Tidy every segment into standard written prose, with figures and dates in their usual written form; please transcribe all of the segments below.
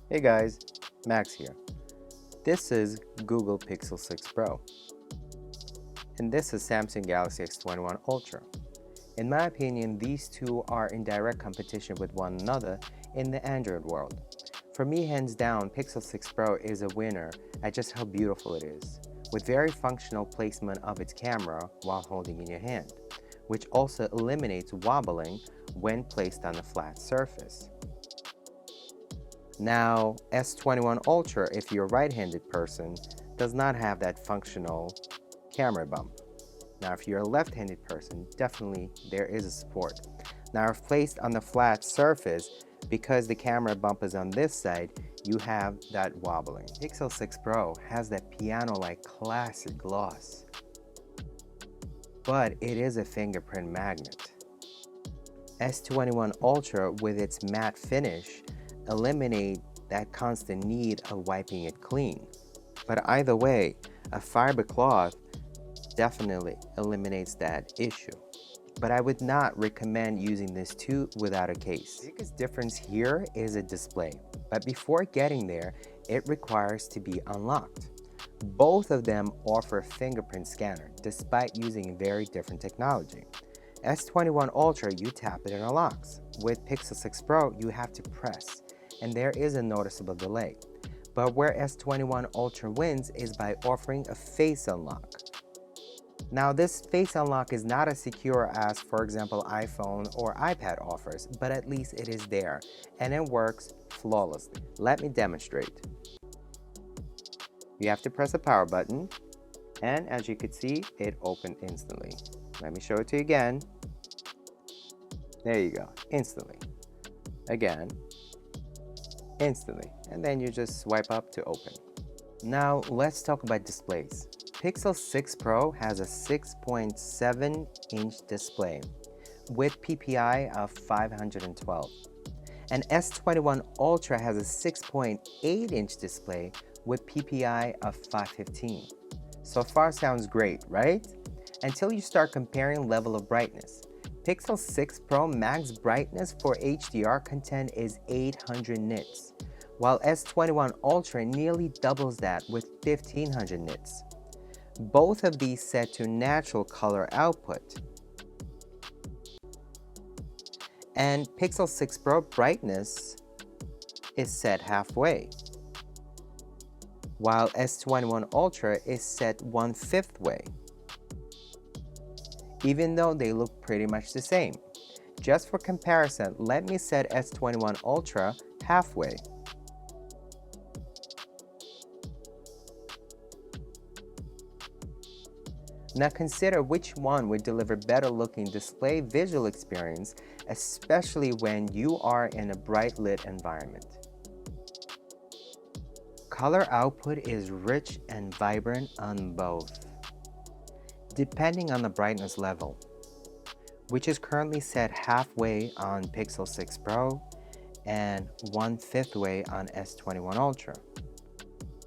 Hey guys, Max here. This is Google Pixel 6 Pro, and this is Samsung Galaxy S21 Ultra. In my opinion, these two are in direct competition with one another in the Android world. For me, hands down, Pixel 6 Pro is a winner at just how beautiful it is, with very functional placement of its camera while holding in your hand, which also eliminates wobbling when placed on a flat surface. Now, S21 Ultra, if you're a right-handed person, does not have that functional camera bump. Now, if you're a left-handed person, definitely there is a support. Now, if placed on the flat surface, because the camera bump is on this side, you have that wobbling. Pixel 6 Pro has that piano-like classic gloss, but it is a fingerprint magnet. S21 Ultra, with its matte finish, eliminate that constant need of wiping it clean. But either way, a fiber cloth definitely eliminates that issue. But I would not recommend using this two without a case. The biggest difference here is a display, but before getting there, it requires to be unlocked. Both of them offer fingerprint scanner, despite using very different technology. S21 Ultra, you tap it and it unlocks. With Pixel 6 Pro, you have to press, and there is a noticeable delay. But where S21 Ultra wins is by offering a face unlock. Now, this face unlock is not as secure as, for example, iPhone or iPad offers, but at least it is there, and it works flawlessly. Let me demonstrate. You have to press the power button, and as you can see, it opened instantly. Let me show it to you again. There you go, instantly. Again, instantly, and then you just swipe up to open. Now let's talk about displays. Pixel 6 Pro has a 6.7-inch display with PPI of 512, and S21 Ultra has a 6.8-inch display with PPI of 515. So far sounds great, right? Until you start comparing level of brightness. Pixel 6 Pro max brightness for HDR content is 800 nits, while S21 Ultra nearly doubles that with 1500 nits. Both of these set to natural color output. And Pixel 6 Pro brightness is set halfway, while S21 Ultra is set 1/5 way, even though they look pretty much the same. Just for comparison, let me set S21 Ultra halfway. Now consider which one would deliver better looking display visual experience, especially when you are in a bright lit environment. Color output is rich and vibrant on both, depending on the brightness level, which is currently set halfway on Pixel 6 Pro and 1/5 way on S21 Ultra.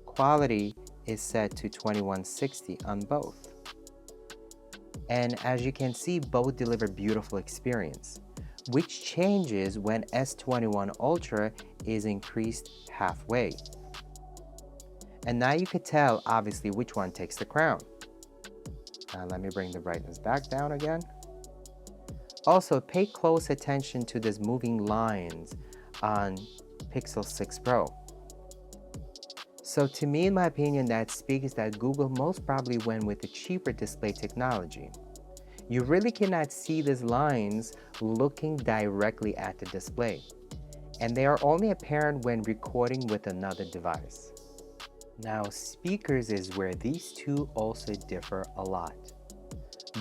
Quality is set to 2160 on both. And as you can see, both deliver beautiful experience, which changes when S21 Ultra is increased halfway. And now you could tell, obviously, which one takes the crown. Let me bring the brightness back down again. Also, pay close attention to these moving lines on Pixel 6 Pro. So to me, in my opinion, that speaks that Google most probably went with the cheaper display technology. You really cannot see these lines looking directly at the display, and they are only apparent when recording with another device. Now, speakers is where these two also differ a lot.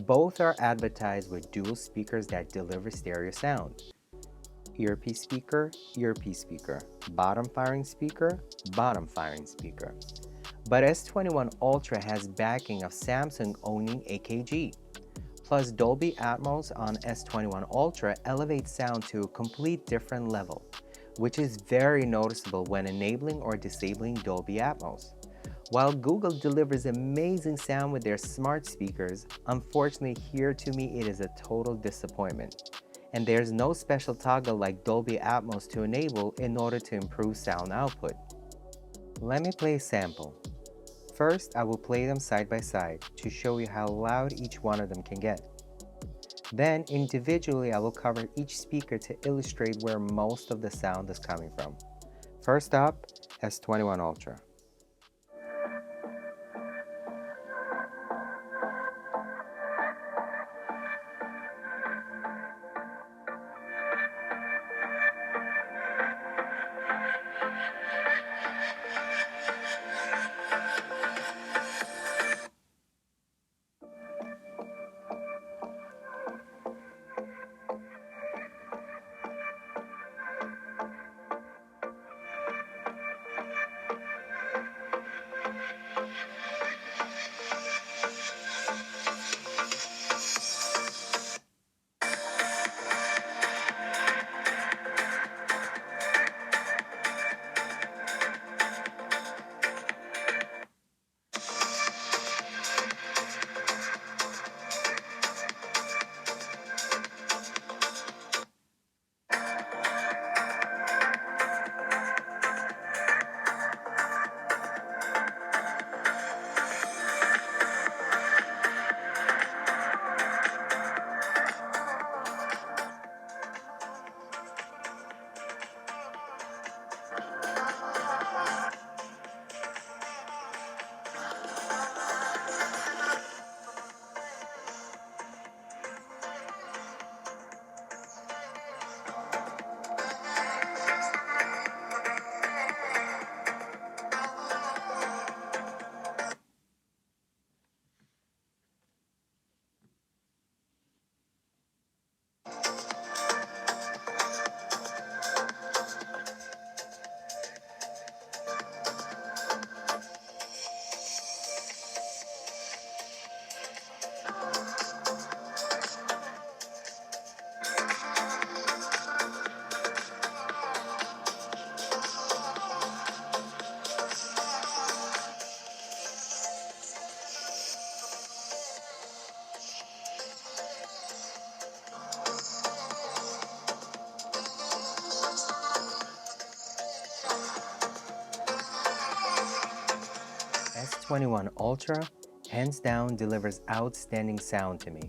Both are advertised with dual speakers that deliver stereo sound. Earpiece speaker, earpiece speaker, bottom firing speaker, bottom firing speaker. But S21 Ultra has backing of Samsung owning AKG. Plus Dolby Atmos on S21 Ultra elevates sound to a complete different level, which is very noticeable when enabling or disabling Dolby Atmos. While Google delivers amazing sound with their smart speakers, unfortunately here to me it is a total disappointment. And there's no special toggle like Dolby Atmos to enable in order to improve sound output. Let me play a sample. First, I will play them side by side to show you how loud each one of them can get. Then, individually, I will cover each speaker to illustrate where most of the sound is coming from. First up, S21 Ultra. S21 Ultra, hands down, delivers outstanding sound to me.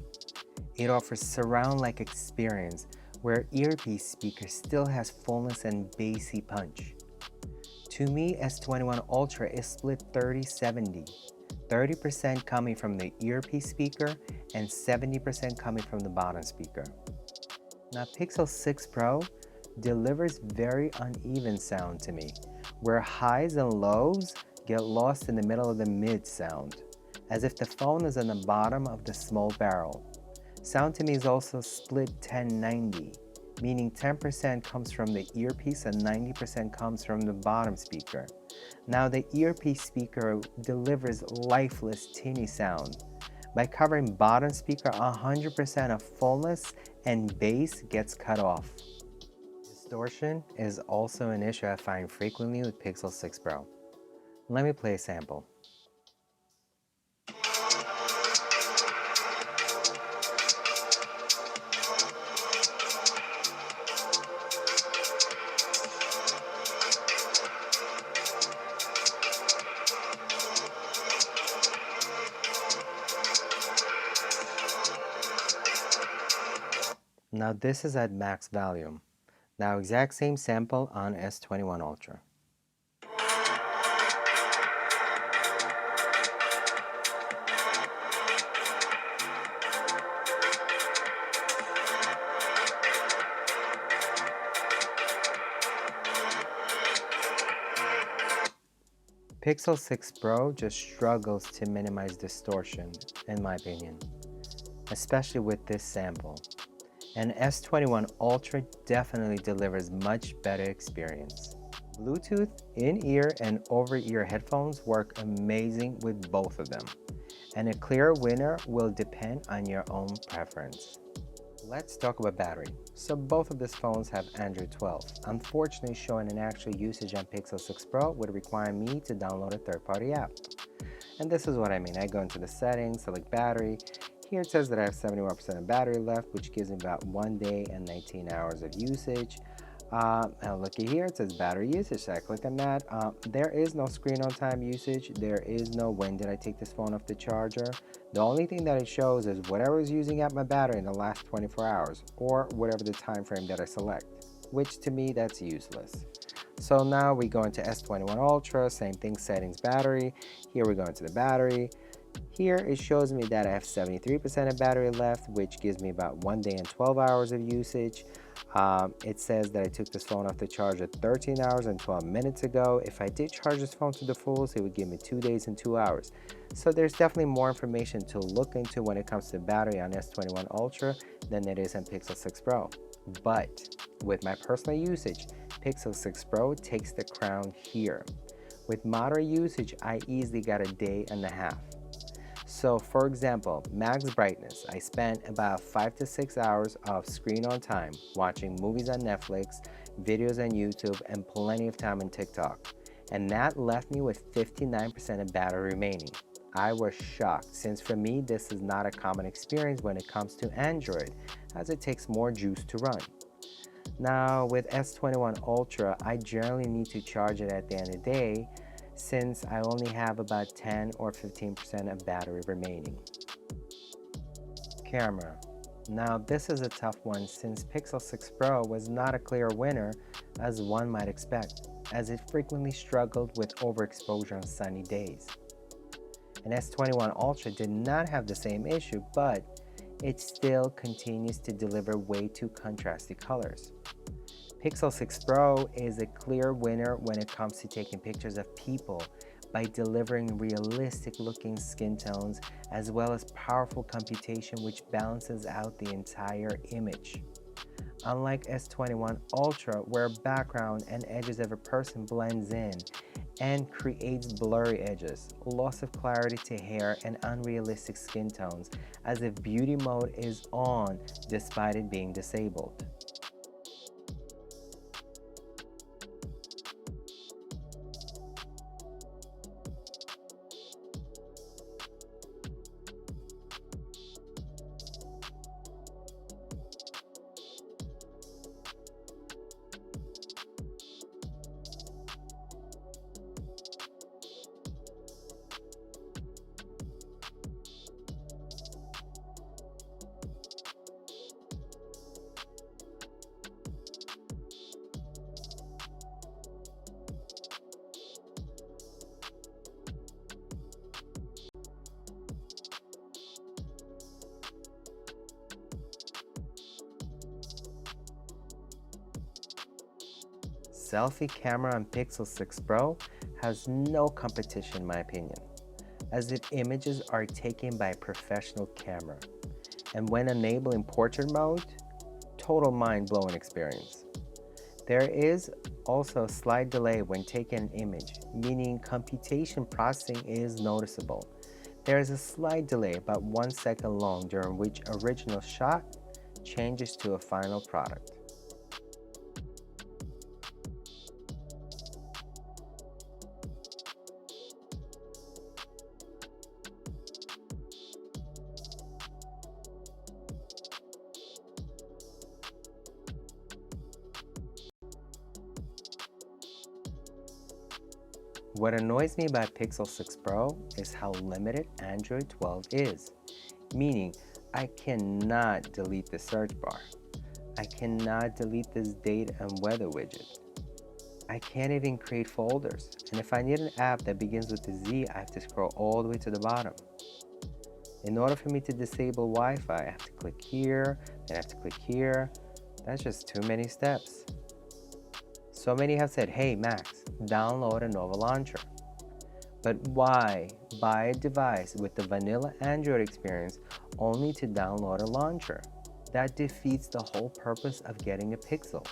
It offers surround-like experience where earpiece speaker still has fullness and bassy punch. To me, S21 Ultra is split 30-70, 30% coming from the earpiece speaker and 70% coming from the bottom speaker. Now, Pixel 6 Pro delivers very uneven sound to me, where highs and lows get lost in the middle of the mid sound, as if the phone is on the bottom of the small barrel. Sound to me is also split 10-90, meaning 10% comes from the earpiece and 90% comes from the bottom speaker. Now the earpiece speaker delivers lifeless, tinny sound. By covering bottom speaker, 100% of fullness and bass gets cut off. Distortion is also an issue I find frequently with Pixel 6 Pro. Let me play a sample. Now this is at max volume. Now exact same sample on S21 Ultra. Pixel 6 Pro just struggles to minimize distortion, in my opinion, especially with this sample. And S21 Ultra definitely delivers much better experience. Bluetooth, in-ear, and over-ear headphones work amazing with both of them, and a clear winner will depend on your own preference. Let's talk about battery. So both of these phones have Android 12. Unfortunately, showing an actual usage on Pixel 6 Pro would require me to download a third-party app. And this is what I mean. I go into the settings, select battery. Here it says that I have 71% of battery left, which gives me about 1 day and 19 hours of usage. Now looky here, it says battery usage, so I click on that. There is no screen on time usage. There is no when did I take this phone off the charger. The only thing that it shows is whatever is using up my battery in the last 24 hours or whatever the time frame that I select, which to me that's useless. So now we go into S21 Ultra, same thing, settings, battery. Here we go into the battery. Here it shows me that I have 73% of battery left, which gives me about 1 day and 12 hours of usage. It says that I took this phone off the charger 13 hours and 12 minutes ago. If I did charge this phone to the fullest, it would give me 2 days and 2 hours. So there's definitely more information to look into when it comes to battery on S21 Ultra than it is on Pixel 6 Pro. But with my personal usage, Pixel 6 Pro takes the crown here. With moderate usage, I easily got a day and a half. So for example, max brightness, I spent about 5 to 6 hours of screen on time watching movies on Netflix, videos on YouTube, and plenty of time on TikTok. And that left me with 59% of battery remaining. I was shocked, since for me this is not a common experience when it comes to Android, as it takes more juice to run. Now with S21 Ultra, I generally need to charge it at the end of the day, since I only have about 10 or 15% of battery remaining. Camera. Now this is a tough one, since Pixel 6 Pro was not a clear winner as one might expect, as it frequently struggled with overexposure on sunny days. And S21 Ultra did not have the same issue, but it still continues to deliver way too contrasty colors. Pixel 6 Pro is a clear winner when it comes to taking pictures of people by delivering realistic looking skin tones as well as powerful computation which balances out the entire image. Unlike S21 Ultra, where background and edges of a person blends in and creates blurry edges, loss of clarity to hair, and unrealistic skin tones as if beauty mode is on despite it being disabled. Selfie camera on Pixel 6 Pro has no competition in my opinion, as if images are taken by a professional camera. And when enabling portrait mode, total mind-blowing experience. There is also a slight delay when taking an image, meaning computation processing is noticeable. There is a slight delay, about 1 second long, during which original shot changes to a final product. What annoys me about Pixel 6 Pro is how limited Android 12 is, meaning I cannot delete the search bar. I cannot delete this date and weather widget. I can't even create folders, and if I need an app that begins with a Z, I have to scroll all the way to the bottom. In order for me to disable Wi-Fi, I have to click here, then I have to click here. That's just too many steps. So many have said, hey Max, download a Nova launcher. But why buy a device with the vanilla Android experience only to download a launcher? That defeats the whole purpose of getting a Pixel.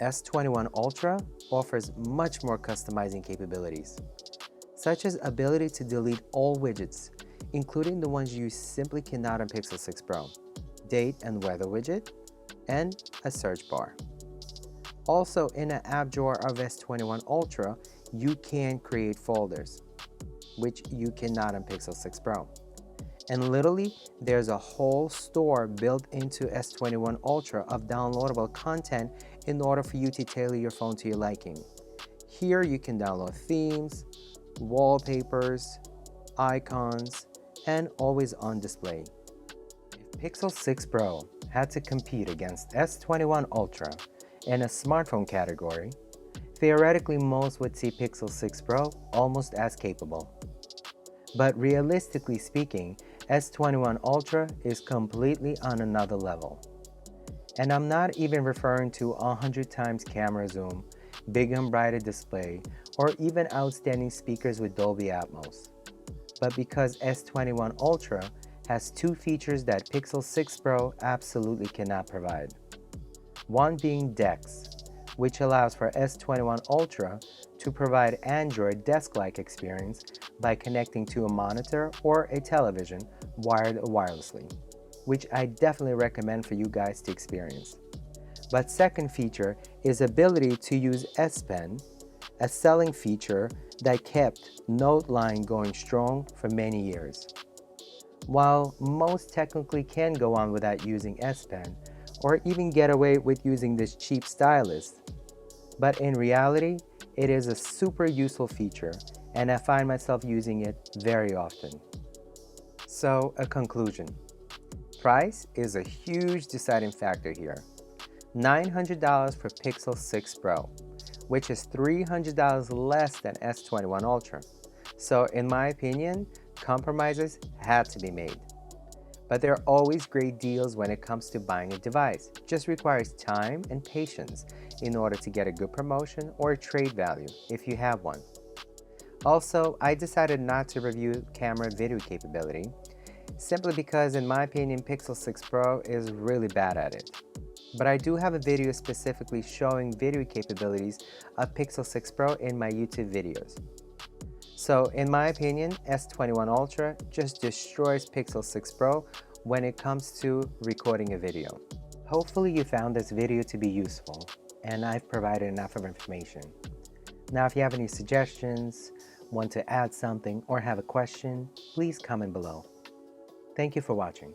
S21 Ultra offers much more customizing capabilities, such as ability to delete all widgets, including the ones you simply cannot on Pixel 6 Pro, date and weather widget, and a search bar. Also, in an app drawer of S21 Ultra, you can create folders, which you cannot on Pixel 6 Pro. And literally, there's a whole store built into S21 Ultra of downloadable content in order for you to tailor your phone to your liking. Here you can download themes, wallpapers, icons, and always on display. If Pixel 6 Pro had to compete against S21 Ultra in a smartphone category, theoretically most would see Pixel 6 Pro almost as capable. But realistically speaking, S21 Ultra is completely on another level. And I'm not even referring to 100 times camera zoom, big and brighter display, or even outstanding speakers with Dolby Atmos. But because S21 Ultra has two features that Pixel 6 Pro absolutely cannot provide. One being DeX, which allows for S21 Ultra to provide Android desk-like experience by connecting to a monitor or a television wired or wirelessly, which I definitely recommend for you guys to experience. But second feature is ability to use S Pen, a selling feature that kept Note line going strong for many years. While most technically can go on without using S Pen, or even get away with using this cheap stylus, but in reality, it is a super useful feature and I find myself using it very often. So, a conclusion. Price is a huge deciding factor here. $900 for Pixel 6 Pro, which is $300 less than S21 Ultra. So in my opinion, compromises had to be made. But there are always great deals when it comes to buying a device. It just requires time and patience in order to get a good promotion or a trade value if you have one. Also, I decided not to review camera video capability, simply because in my opinion Pixel 6 Pro is really bad at it. But I do have a video specifically showing video capabilities of Pixel 6 Pro in my YouTube videos. So in my opinion, S21 Ultra just destroys Pixel 6 Pro when it comes to recording a video. Hopefully you found this video to be useful and I've provided enough of information. Now if you have any suggestions, want to add something, or have a question, please comment below. Thank you for watching.